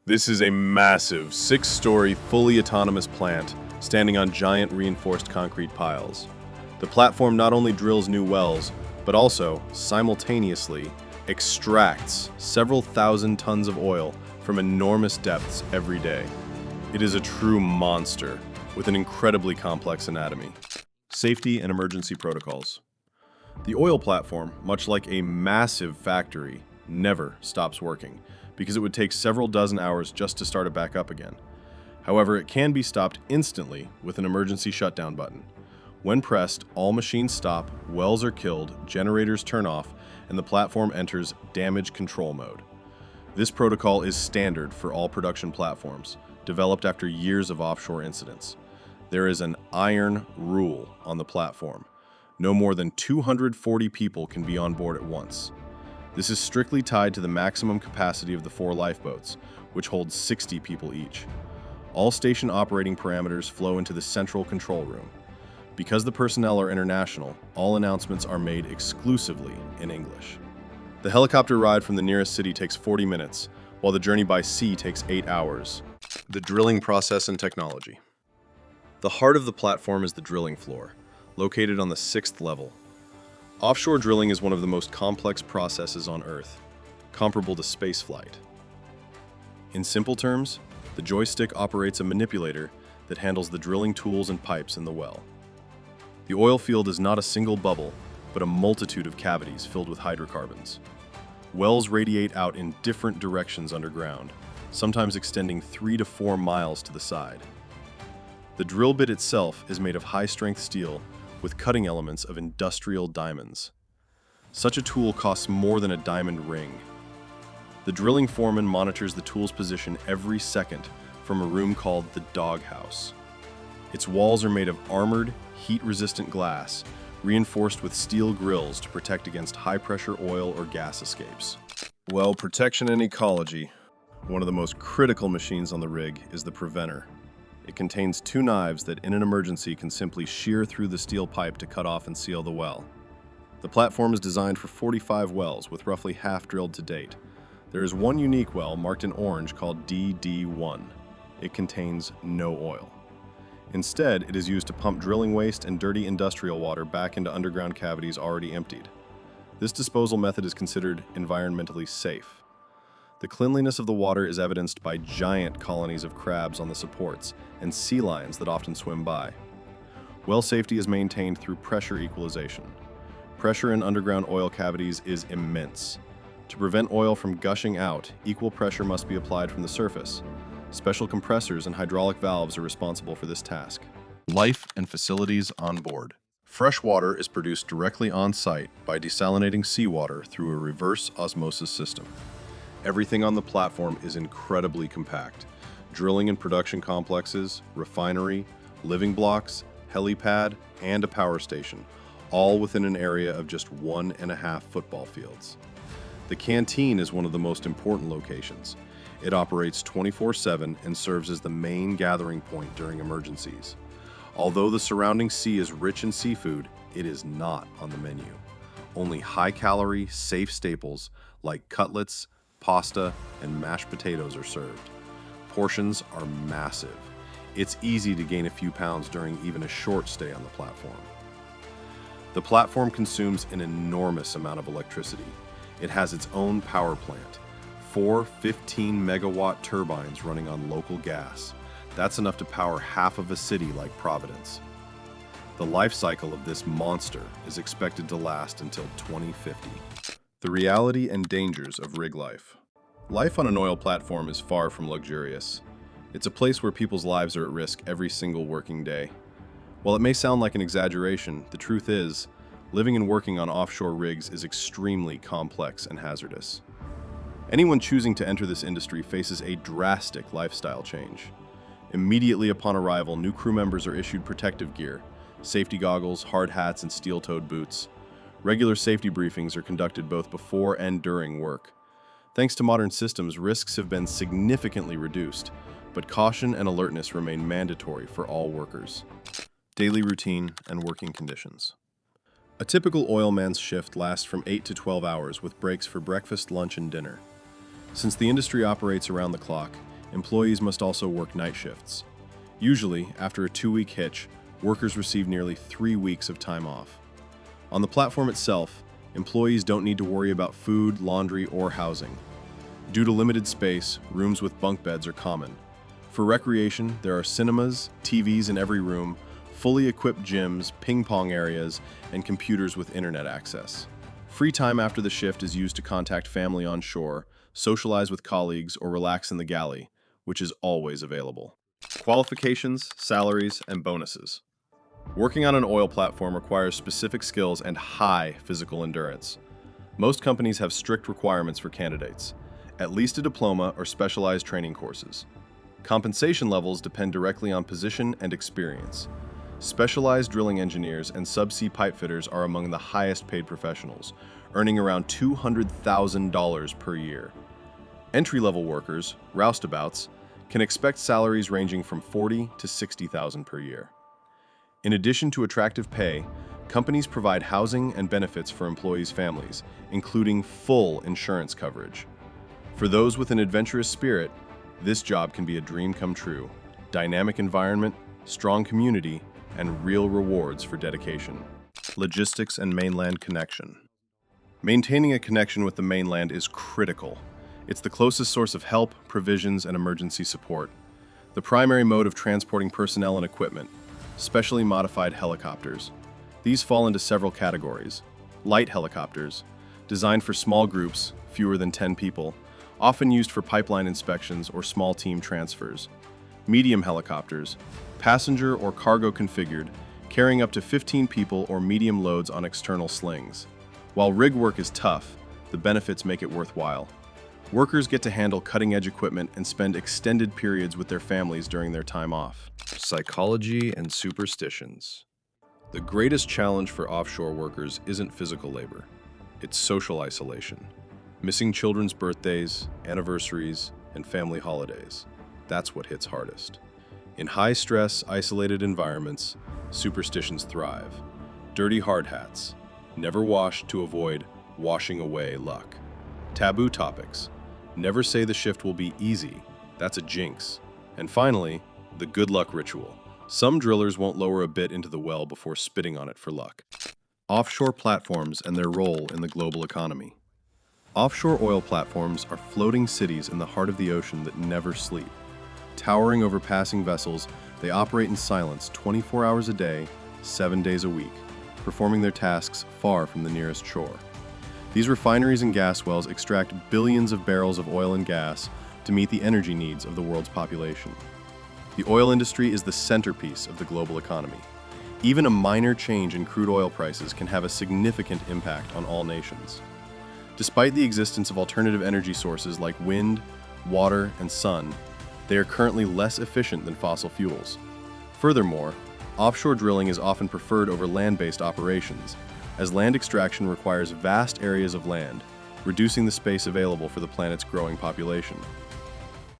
This is a massive, six-story, fully autonomous plant standing on giant reinforced concrete piles. The platform not only drills new wells, but also, simultaneously, extracts several thousand tons of oil from enormous depths every day. It is a true monster with an incredibly complex anatomy. Safety and emergency protocols. The oil platform, much like a massive factory, never stops working, because it would take several dozen hours just to start it back up again. However, it can be stopped instantly with an emergency shutdown button. When pressed, all machines stop, wells are killed, generators turn off, and the platform enters damage control mode. This protocol is standard for all production platforms, developed after years of offshore incidents. There is an iron rule on the platform. No more than 240 people can be on board at once. This is strictly tied to the maximum capacity of the 4 lifeboats, which hold 60 people each. All station operating parameters flow into the central control room. Because the personnel are international, all announcements are made exclusively in English. The helicopter ride from the nearest city takes 40 minutes, while the journey by sea takes 8 hours. The drilling process and technology. The heart of the platform is the drilling floor, located on the 6th level. Offshore drilling is one of the most complex processes on Earth, comparable to spaceflight. In simple terms, the joystick operates a manipulator that handles the drilling tools and pipes in the well. The oil field is not a single bubble, but a multitude of cavities filled with hydrocarbons. Wells radiate out in different directions underground, sometimes extending 3 to 4 miles to the side. The drill bit itself is made of high-strength steel with cutting elements of industrial diamonds. Such a tool costs more than a diamond ring. The drilling foreman monitors the tool's position every second from a room called the doghouse. Its walls are made of armored, heat-resistant glass, reinforced with steel grills to protect against high-pressure oil or gas escapes. Well, protection and ecology. One of the most critical machines on the rig is the preventer. It contains 2 knives that in an emergency can simply shear through the steel pipe to cut off and seal the well. The platform is designed for 45 wells, with roughly half drilled to date. There is one unique well marked in orange called DD1. It contains no oil. Instead, it is used to pump drilling waste and dirty industrial water back into underground cavities already emptied. This disposal method is considered environmentally safe. The cleanliness of the water is evidenced by giant colonies of crabs on the supports and sea lions that often swim by. Well safety is maintained through pressure equalization. Pressure in underground oil cavities is immense. To prevent oil from gushing out, equal pressure must be applied from the surface. Special compressors and hydraulic valves are responsible for this task. Life and facilities on board. Fresh water is produced directly on site by desalinating seawater through a reverse osmosis system. Everything on the platform is incredibly compact. Drilling and production complexes, refinery, living blocks, helipad, and a power station, all within an area of just 1.5 football fields. The canteen is one of the most important locations. It operates 24/7 and serves as the main gathering point during emergencies. Although the surrounding sea is rich in seafood, it is not on the menu. Only high-calorie, safe staples like cutlets, pasta, and mashed potatoes are served. Portions are massive. It's easy to gain a few pounds during even a short stay on the platform. The platform consumes an enormous amount of electricity. It has its own power plant, 4 15-megawatt turbines running on local gas. That's enough to power half of a city like Providence. The life cycle of this monster is expected to last until 2050. The reality and dangers of rig life. Life on an oil platform is far from luxurious. It's a place where people's lives are at risk every single working day. While it may sound like an exaggeration, the truth is, living and working on offshore rigs is extremely complex and hazardous. Anyone choosing to enter this industry faces a drastic lifestyle change. Immediately upon arrival, new crew members are issued protective gear, safety goggles, hard hats, and steel-toed boots. Regular safety briefings are conducted both before and during work. Thanks to modern systems, risks have been significantly reduced, but caution and alertness remain mandatory for all workers. Daily routine and working conditions. A typical oil man's shift lasts from 8 to 12 hours with breaks for breakfast, lunch, and dinner. Since the industry operates around the clock, employees must also work night shifts. Usually, after a 2-week hitch, workers receive nearly 3 weeks of time off. On the platform itself, employees don't need to worry about food, laundry, or housing. Due to limited space, rooms with bunk beds are common. For recreation, there are cinemas, TVs in every room, fully equipped gyms, ping pong areas, and computers with internet access. Free time after the shift is used to contact family on shore, socialize with colleagues, or relax in the galley, which is always available. Qualifications, salaries, and bonuses. Working on an oil platform requires specific skills and high physical endurance. Most companies have strict requirements for candidates, at least a diploma or specialized training courses. Compensation levels depend directly on position and experience. Specialized drilling engineers and subsea pipe fitters are among the highest paid professionals, earning around $200,000 per year. Entry-level workers, roustabouts, can expect salaries ranging from $40,000 to $60,000 per year. In addition to attractive pay, companies provide housing and benefits for employees' families, including full insurance coverage. For those with an adventurous spirit, this job can be a dream come true. Dynamic environment, strong community, and real rewards for dedication. Logistics and mainland connection. Maintaining a connection with the mainland is critical. It's the closest source of help, provisions, and emergency support. The primary mode of transporting personnel and equipment, specially modified helicopters. These fall into several categories. Light helicopters, designed for small groups, fewer than 10 people, often used for pipeline inspections or small team transfers. Medium helicopters, passenger or cargo configured, carrying up to 15 people or medium loads on external slings. While rig work is tough, the benefits make it worthwhile. Workers get to handle cutting-edge equipment and spend extended periods with their families during their time off. Psychology and superstitions. The greatest challenge for offshore workers isn't physical labor. It's social isolation. Missing children's birthdays, anniversaries, and family holidays. That's what hits hardest. In high-stress, isolated environments, superstitions thrive. Dirty hard hats. Never wash to avoid washing away luck. Taboo topics. Never say the shift will be easy. That's a jinx. And finally, the good luck ritual. Some drillers won't lower a bit into the well before spitting on it for luck. Offshore platforms and their role in the global economy. Offshore oil platforms are floating cities in the heart of the ocean that never sleep. Towering over passing vessels, they operate in silence 24 hours a day, 7 days a week, performing their tasks far from the nearest shore. These refineries and gas wells extract billions of barrels of oil and gas to meet the energy needs of the world's population. The oil industry is the centerpiece of the global economy. Even a minor change in crude oil prices can have a significant impact on all nations. Despite the existence of alternative energy sources like wind, water, and sun, they are currently less efficient than fossil fuels. Furthermore, offshore drilling is often preferred over land-based operations, as land extraction requires vast areas of land, reducing the space available for the planet's growing population.